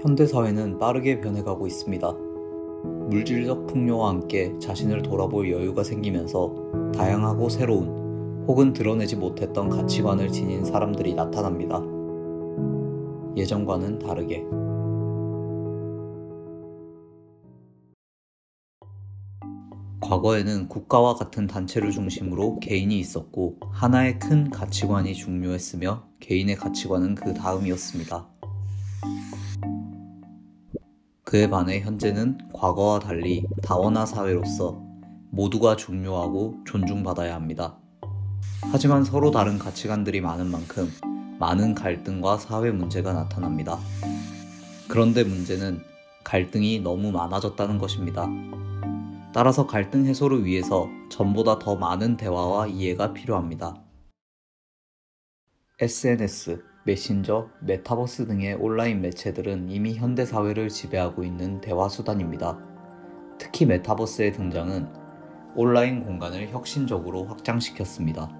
현대사회는 빠르게 변해가고 있습니다. 물질적 풍요와 함께 자신을 돌아볼 여유가 생기면서 다양하고 새로운 혹은 드러내지 못했던 가치관을 지닌 사람들이 나타납니다. 예전과는 다르게. 과거에는 국가와 같은 단체를 중심으로 개인이 있었고 하나의 큰 가치관이 중요했으며 개인의 가치관은 그 다음이었습니다. 그에 반해 현재는 과거와 달리 다원화 사회로서 모두가 중요하고 존중받아야 합니다. 하지만 서로 다른 가치관들이 많은 만큼 많은 갈등과 사회 문제가 나타납니다. 그런데 문제는 갈등이 너무 많아졌다는 것입니다. 따라서 갈등 해소를 위해서 전보다 더 많은 대화와 이해가 필요합니다. SNS, 메신저, 메타버스 등의 온라인 매체들은 이미 현대사회를 지배하고 있는 대화 수단입니다. 특히 메타버스의 등장은 온라인 공간을 혁신적으로 확장시켰습니다.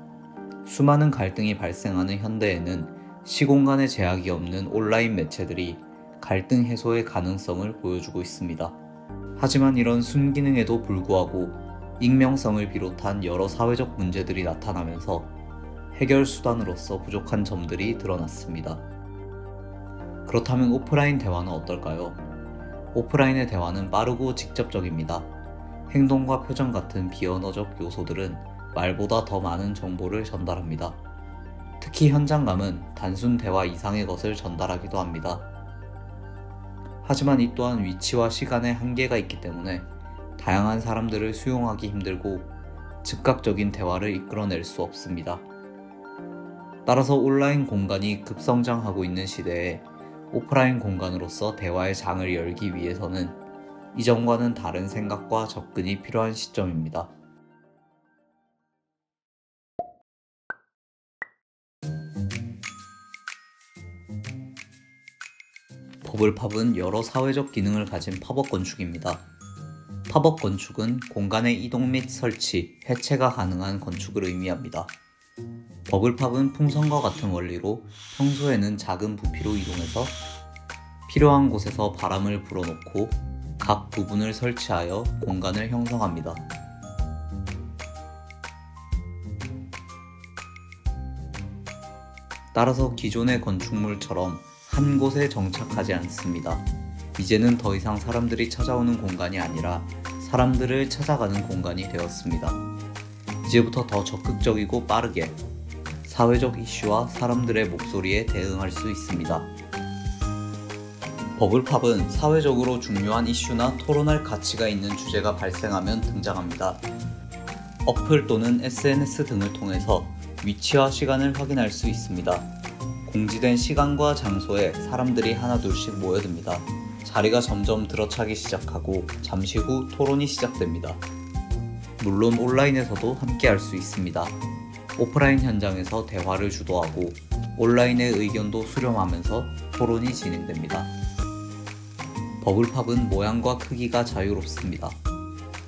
수많은 갈등이 발생하는 현대에는 시공간의 제약이 없는 온라인 매체들이 갈등 해소의 가능성을 보여주고 있습니다. 하지만 이런 순기능에도 불구하고 익명성을 비롯한 여러 사회적 문제들이 나타나면서 해결 수단으로서 부족한 점들이 드러났습니다. 그렇다면 오프라인 대화는 어떨까요? 오프라인의 대화는 빠르고 직접적입니다. 행동과 표정 같은 비언어적 요소들은 말보다 더 많은 정보를 전달합니다. 특히 현장감은 단순 대화 이상의 것을 전달하기도 합니다. 하지만 이 또한 위치와 시간의 한계가 있기 때문에 다양한 사람들을 수용하기 힘들고 즉각적인 대화를 이끌어낼 수 없습니다. 따라서 온라인 공간이 급성장하고 있는 시대에 오프라인 공간으로서 대화의 장을 열기 위해서는 이전과는 다른 생각과 접근이 필요한 시점입니다. 버블팝은 여러 사회적 기능을 가진 팝업 건축입니다. 팝업 건축은 공간의 이동 및 설치, 해체가 가능한 건축을 의미합니다. 버블팝은 풍선과 같은 원리로 평소에는 작은 부피로 이동해서 필요한 곳에서 바람을 불어넣고 각 부분을 설치하여 공간을 형성합니다. 따라서 기존의 건축물처럼 한 곳에 정착하지 않습니다. 이제는 더 이상 사람들이 찾아오는 공간이 아니라 사람들을 찾아가는 공간이 되었습니다. 이제부터 더 적극적이고 빠르게 사회적 이슈와 사람들의 목소리에 대응할 수 있습니다. 버블팝은 사회적으로 중요한 이슈나 토론할 가치가 있는 주제가 발생하면 등장합니다. 어플 또는 SNS 등을 통해서 위치와 시간을 확인할 수 있습니다. 공지된 시간과 장소에 사람들이 하나둘씩 모여듭니다. 자리가 점점 들어차기 시작하고 잠시 후 토론이 시작됩니다. 물론 온라인에서도 함께 할 수 있습니다. 오프라인 현장에서 대화를 주도하고 온라인의 의견도 수렴하면서 토론이 진행됩니다. 버블팝은 모양과 크기가 자유롭습니다.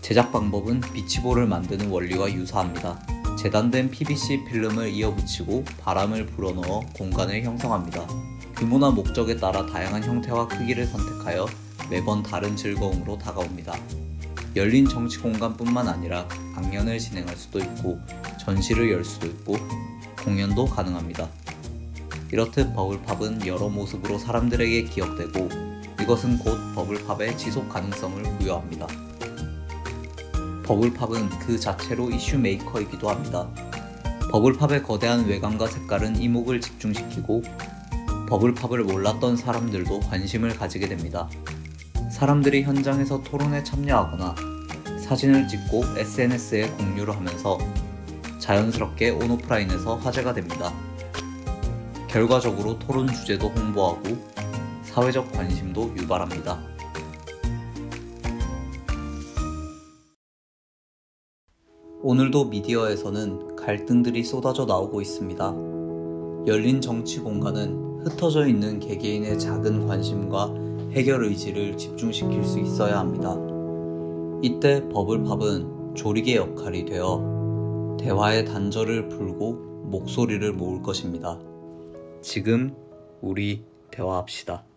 제작 방법은 비치볼을 만드는 원리와 유사합니다. 재단된 PVC 필름을 이어붙이고 바람을 불어넣어 공간을 형성합니다. 규모나 목적에 따라 다양한 형태와 크기를 선택하여 매번 다른 즐거움으로 다가옵니다. 열린 정치 공간뿐만 아니라 강연을 진행할 수도 있고 전시를 열 수도 있고 공연도 가능합니다. 이렇듯 버블팝은 여러 모습으로 사람들에게 기억되고 이것은 곧 버블팝의 지속 가능성을 부여합니다. 버블팝은 그 자체로 이슈 메이커이기도 합니다. 버블팝의 거대한 외관과 색깔은 이목을 집중시키고 버블팝을 몰랐던 사람들도 관심을 가지게 됩니다. 사람들이 현장에서 토론에 참여하거나 사진을 찍고 SNS에 공유를 하면서 자연스럽게 온오프라인에서 화제가 됩니다. 결과적으로 토론 주제도 홍보하고 사회적 관심도 유발합니다. 오늘도 미디어에서는 갈등들이 쏟아져 나오고 있습니다. 열린 정치 공간은 흩어져 있는 개개인의 작은 관심과 해결 의지를 집중시킬 수 있어야 합니다. 이때 버블팝은 조리개 역할이 되어 대화의 단절을 풀고 목소리를 모을 것입니다. 지금 우리 대화합시다.